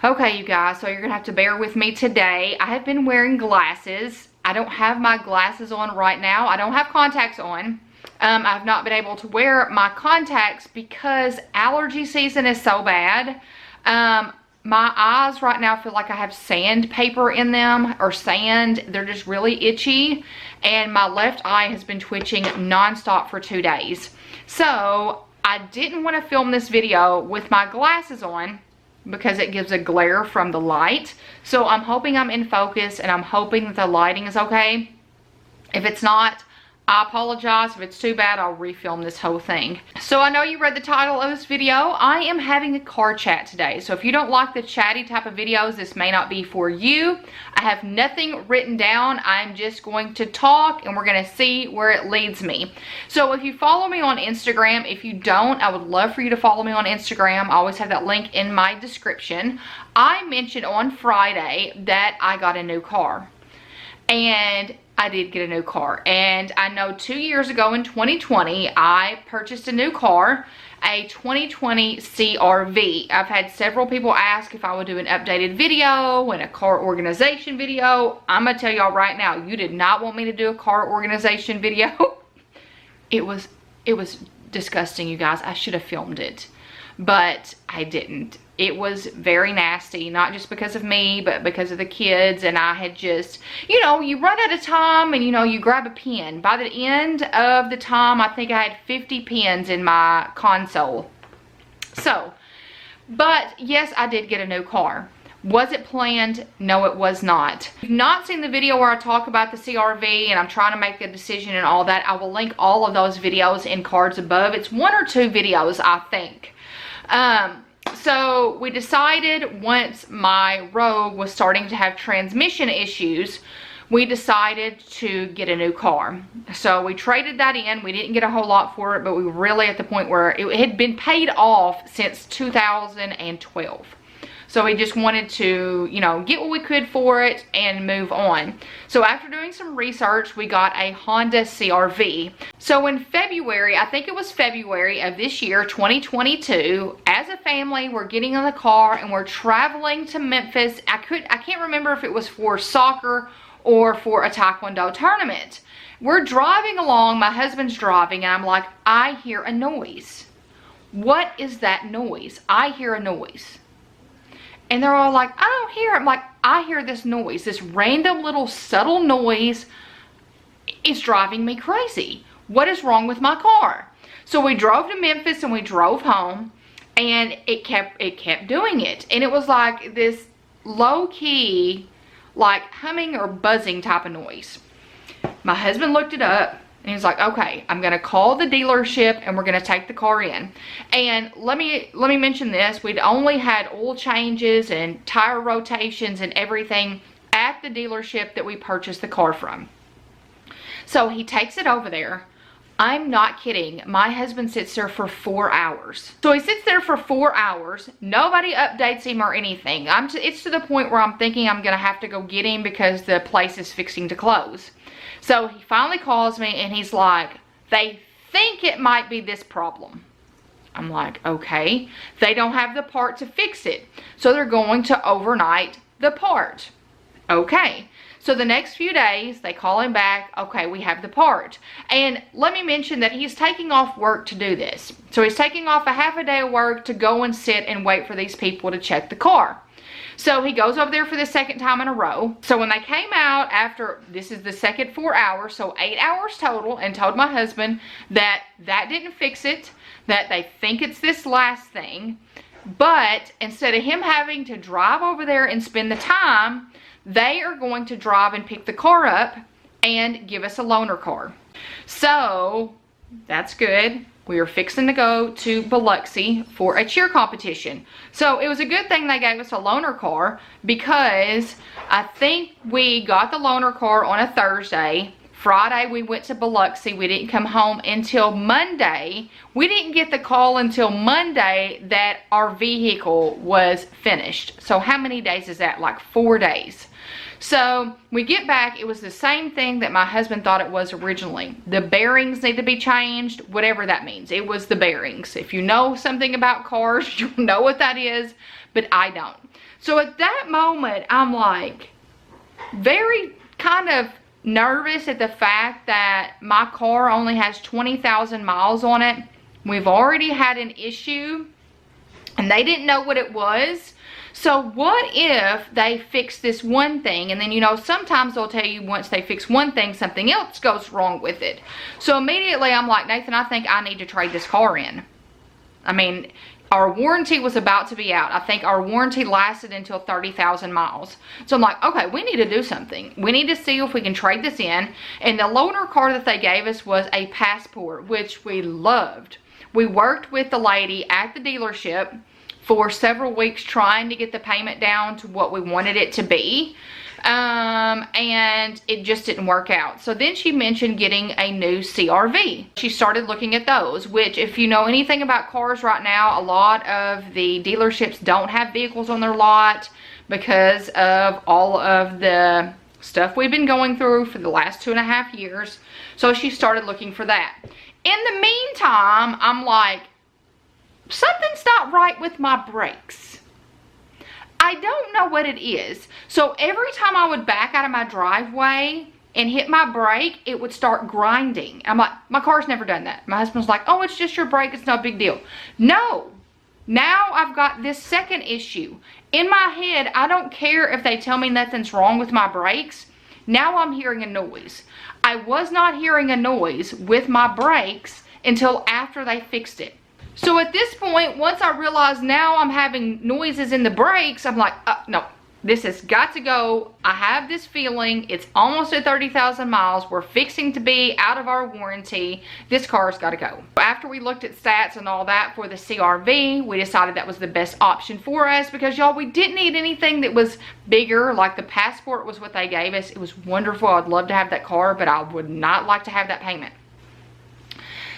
Okay, you guys, so you're gonna have to bear with me today. I have been wearing glasses. I don't have my glasses on right now. I don't have contacts on. I've not been able to wear my contacts because allergy season is so bad. My eyes right now feel like I have sandpaper in them, or sand. They're just really itchy, and my left eye has been twitching nonstop for 2 days. So I didn't want to film this video with my glasses on because it gives a glare from the light. So I'm hoping I'm in focus, and I'm hoping that the lighting is okay. If it's not, I apologize. If it's too bad, I'll refilm this whole thing. So I know you read the title of this video. I am having a car chat today. So if you don't like the chatty type of videos, this may not be for you. I have nothing written down. I'm just going to talk, and we're going to see where it leads me. So if you follow me on Instagram, if you don't, I would love for you to follow me on Instagram. I always have that link in my description. I mentioned on Friday that I got a new car. And I did get a new car, and I know 2 years ago in 2020 I purchased a new car, a 2020 CRV. I've had several people ask if I would do an updated video and a car organization video. I'm gonna tell y'all right now, you did not want me to do a car organization video. It was disgusting, you guys. I should have filmed it, but I didn't. It was very nasty, not just because of me, but because of the kids. And I had just, you know, you run out of time, and you grab a pen. By the end of the time, I think I had 50 pens in my console. So, but yes, I did get a new car. Was it planned? No, it was not. If you've not seen the video where I talk about the CRV and I'm trying to make a decision and all that, I will link all of those videos in cards above. It's 1 or 2 videos, I think. So we decided, once my Rogue was starting to have transmission issues, we decided to get a new car. So we traded that in. We didn't get a whole lot for it, but we were really at the point where it had been paid off since 2012. So we just wanted to, get what we could for it and move on. So after doing some research, we got a Honda CRV. So in February, I think it was February of this year, 2022, as a family, we're getting in the car and we're traveling to Memphis. I can't remember if it was for soccer or for a Taekwondo tournament. We're driving along, my husband's driving, and I'm like, I hear a noise. What is that noise? I hear a noise. And they're all like, I don't hear it. I'm like, I hear this noise, this random little subtle noise. It's driving me crazy. What is wrong with my car? So we drove to Memphis and we drove home, and it kept doing it. And it was like this low key, like humming or buzzing type of noise. My husband looked it up. And he's like, okay, I'm gonna call the dealership and we're gonna take the car in. And let me mention this. We'd only had oil changes and tire rotations and everything at the dealership that we purchased the car from. So he takes it over there. I'm not kidding. My husband sits there for 4 hours. So he sits there for 4 hours. Nobody updates him or anything. It's to the point where I'm thinking I'm gonna have to go get him because the place is fixing to close. So he finally calls me and he's like, they think it might be this problem. I'm like, okay. They don't have the part to fix it, so they're going to overnight the part. Okay. So the next few days, they call him back. Okay, we have the part. And let me mention that he's taking off work to do this. So he's taking off a half a day of work to go and sit and wait for these people to check the car. So he goes over there for the second time in a row. So when they came out after, this is the second 4 hours, so 8 hours total, and told my husband that didn't fix it, that they think it's this last thing. But instead of him having to drive over there and spend the time, they are going to drive and pick the car up and give us a loaner car. So that's good. We were fixing to go to Biloxi for a cheer competition. So it was a good thing they gave us a loaner car, because I think we got the loaner car on a Thursday. Friday we went to Biloxi. We didn't come home until Monday. We didn't get the call until Monday that our vehicle was finished. So how many days is that? Like 4 days. So we get back, it was the same thing that my husband thought it was originally. The bearings need to be changed, whatever that means. It was the bearings. If you know something about cars, you'll know what that is, but I don't. So at that moment, I'm like very kind of nervous at the fact that my car only has 20,000 miles on it. We've already had an issue and they didn't know what it was. So what if they fix this one thing, and then, you know, sometimes they'll tell you once they fix one thing, something else goes wrong with it. So immediately I'm like, Nathan, I think I need to trade this car in. I mean, our warranty was about to be out. I think our warranty lasted until 30,000 miles. So I'm like, okay, we need to do something. We need to see if we can trade this in. And the loaner car that they gave us was a Passport, which we loved. We worked with the lady at the dealership for several weeks trying to get the payment down to what we wanted it to be. And it just didn't work out. So then she mentioned getting a new CRV. She started looking at those, which if you know anything about cars right now, a lot of the dealerships don't have vehicles on their lot because of all of the stuff we've been going through for the last 2.5 years. So she started looking for that. In the meantime, I'm like, something's not right with my brakes. I don't know what it is. So every time I would back out of my driveway and hit my brake, it would start grinding. I'm like, my car's never done that. My husband's like, oh, it's just your brake. It's no big deal. No. Now I've got this second issue. In my head, I don't care if they tell me nothing's wrong with my brakes. Now I'm hearing a noise. I was not hearing a noise with my brakes until after they fixed it. So at this point, once I realized now I'm having noises in the brakes, I'm like, no, this has got to go. I have this feeling. It's almost at 30,000 miles. We're fixing to be out of our warranty. This car's got to go. After we looked at stats and all that for the CRV, we decided that was the best option for us because, y'all, we didn't need anything that was bigger. Like the Passport was what they gave us. It was wonderful. I'd love to have that car, but I would not like to have that payment.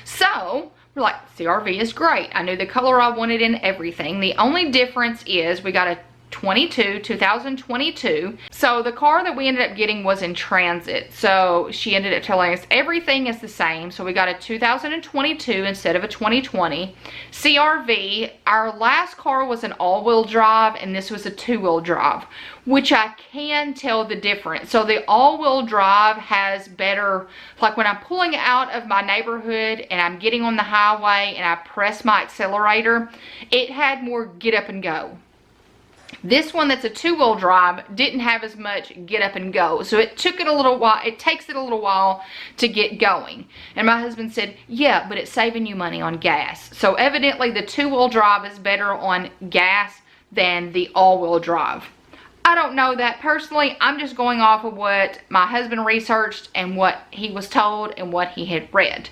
So we're like, CRV is great. I knew the color I wanted and everything. The only difference is we got a 2022. So the car that we ended up getting was in transit. So she ended up telling us everything is the same. So we got a 2022 instead of a 2020. CRV, our last car was an all-wheel drive and this was a two-wheel drive, which I can tell the difference. So the all-wheel drive has better, like when I'm pulling out of my neighborhood and I'm getting on the highway and I press my accelerator, it had more get up and go. This one that's a two-wheel drive didn't have as much get up and go. So it took it a little while, it takes it a little while to get going. And my husband said, yeah, but it's saving you money on gas. So evidently the two-wheel drive is better on gas than the all-wheel drive. I don't know that personally. I'm just going off of what my husband researched and what he was told and what he had read.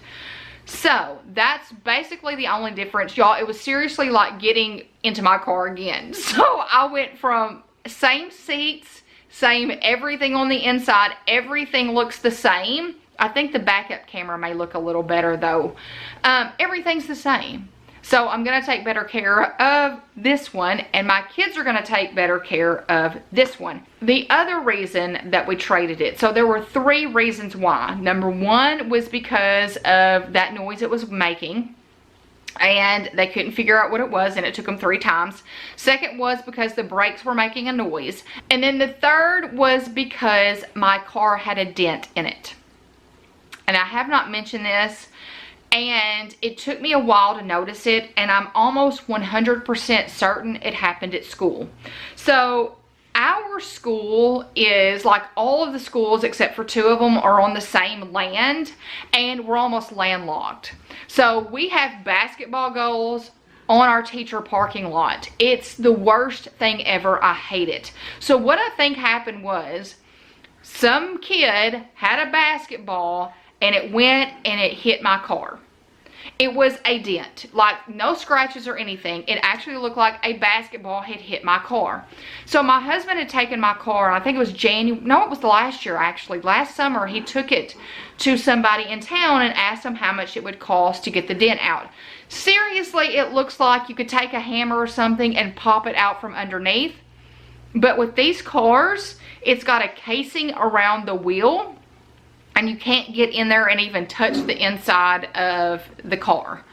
So that's basically the only difference, y'all. It was seriously like getting into my car again. So I went from same seats, same everything on the inside, everything looks the same. I think the backup camera may look a little better though. Everything's the same. So I'm gonna take better care of this one and my kids are gonna take better care of this one. The other reason that we traded it, so there were 3 reasons why. Number 1 was because of that noise it was making and they couldn't figure out what it was and it took them 3 times. Second was because the brakes were making a noise. And then the third was because my car had a dent in it. And I have not mentioned this, and it took me a while to notice it, and I'm almost 100% certain it happened at school. So our school is like all of the schools except for 2 of them are on the same land, and we're almost landlocked. So we have basketball goals on our teacher parking lot. It's the worst thing ever. I hate it. So what I think happened was some kid had a basketball and it went and it hit my car. It was a dent, like no scratches or anything. It actually looked like a basketball had hit my car. So my husband had taken my car, I think it was it was last year actually. Last summer he took it to somebody in town and asked them how much it would cost to get the dent out. Seriously, it looks like you could take a hammer or something and pop it out from underneath. But with these cars, it's got a casing around the wheel, and you can't get in there and even touch the inside of the car.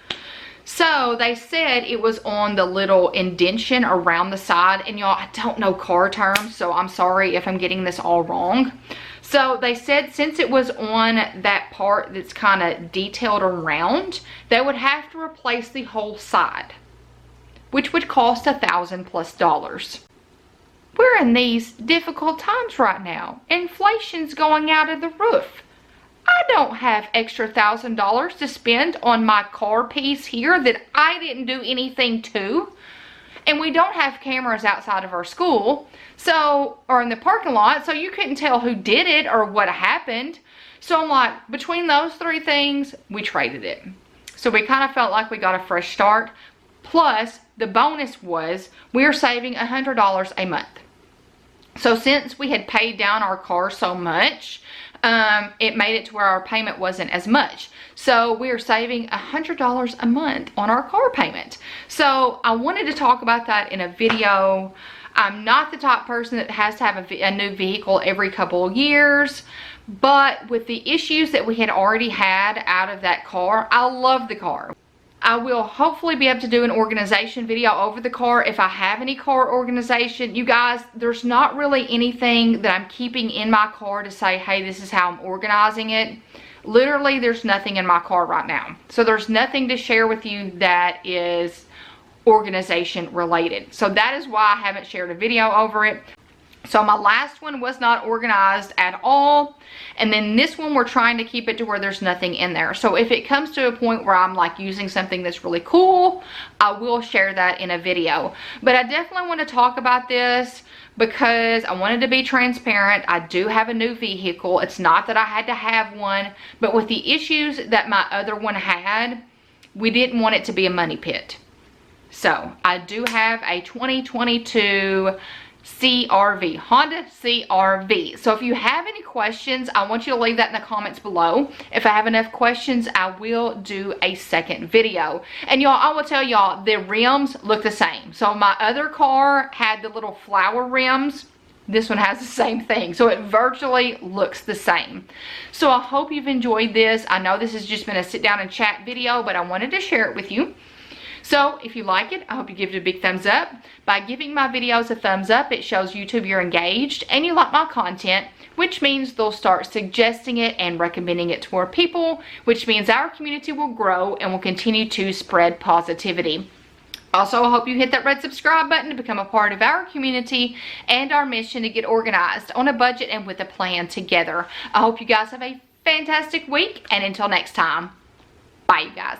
So they said it was on the little indentation around the side, and y'all, I don't know car terms, so I'm sorry if I'm getting this all wrong. So they said since it was on that part that's kind of detailed around, they would have to replace the whole side, which would cost $1,000+. We're in these difficult times right now. Inflation's going out of the roof. I don't have extra $1,000 to spend on my car piece here that I didn't do anything to. And we don't have cameras outside of our school, so, or in the parking lot, so you couldn't tell who did it or what happened. So I'm like, between those three things, we traded it. So we kind of felt like we got a fresh start. Plus, the bonus was we are saving $100 a month. So since we had paid down our car so much, it made it to where our payment wasn't as much. So we are saving $100 a month on our car payment. So I wanted to talk about that in a video. I'm not the type of person that has to have a new vehicle every couple of years, but with the issues that we had already had out of that car, I love the car. I will hopefully be able to do an organization video over the car if I have any car organization. You guys, there's not really anything that I'm keeping in my car to say, hey, this is how I'm organizing it. Literally, there's nothing in my car right now. So there's nothing to share with you that is organization related. So that is why I haven't shared a video over it. So my last one was not organized at all. And then this one, we're trying to keep it to where there's nothing in there. So if it comes to a point where I'm like using something that's really cool, I will share that in a video. But I definitely want to talk about this because I wanted to be transparent. I do have a new vehicle. It's not that I had to have one, but with the issues that my other one had, we didn't want it to be a money pit. So I do have a 2022 CRV, Honda CRV. So if you have any questions, I want you to leave that in the comments below. If I have enough questions, I will do a second video. And y'all, I will tell y'all, the rims look the same. So my other car had the little flower rims. This one has the same thing. So it virtually looks the same. So I hope you've enjoyed this. I know this has just been a sit down and chat video, but I wanted to share it with you. So if you like it, I hope you give it a big thumbs up. By giving my videos a thumbs up, it shows YouTube you're engaged and you like my content, which means they'll start suggesting it and recommending it to more people, which means our community will grow and will continue to spread positivity. Also, I hope you hit that red subscribe button to become a part of our community and our mission to get organized on a budget and with a plan together. I hope you guys have a fantastic week, and until next time, bye you guys.